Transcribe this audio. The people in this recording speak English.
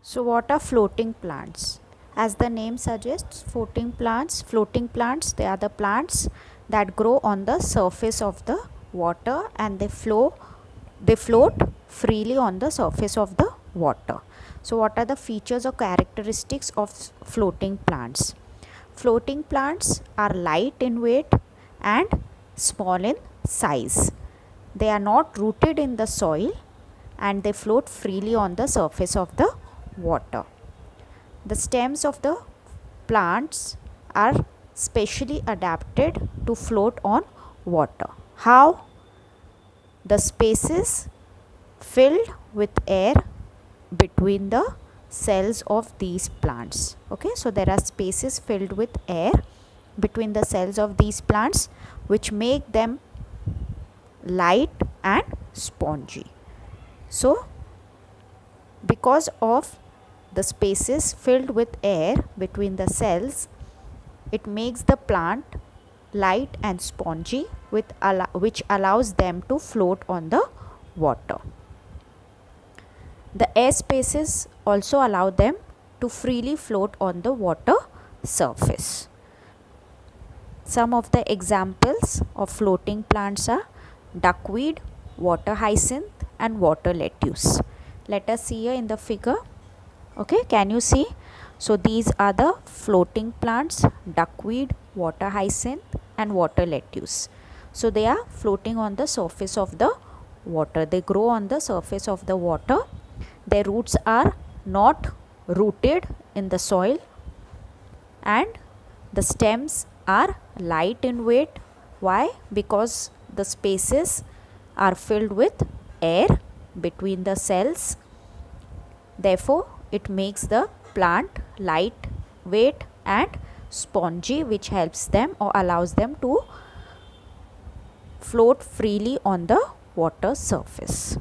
So what are floating plants? As the name suggests, floating plants, they are the plants that grow on the surface of the water and they float freely on the surface of the water. So what are the features or characteristics of floating plants? Floating plants are light in weight and small in size. They are not rooted in the soil and they float freely on the surface of the water. The stems of the plants are specially adapted to float on water. How? The spaces filled with air between the cells of these plants. Okay, so there are spaces filled with air between the cells of these plants which make them light and spongy. So because of the spaces filled with air between the cells, it makes the plant light and spongy which allows them to float on the water. The air spaces also allow them to freely float on the water surface. Some of the examples of floating plants are duckweed, water hyacinth and water lettuce. Let us see here in the figure. Okay, can you see? So these are the floating plants: duckweed, water hyacinth and water lettuce. So they are floating on the surface of the water. They grow on the surface of the water. Their roots are not rooted in the soil and the stems are light in weight. Why? Because the spaces are filled with air between the cells. Therefore, it makes the plant light weight and spongy, which helps them or allows them to float freely on the water surface.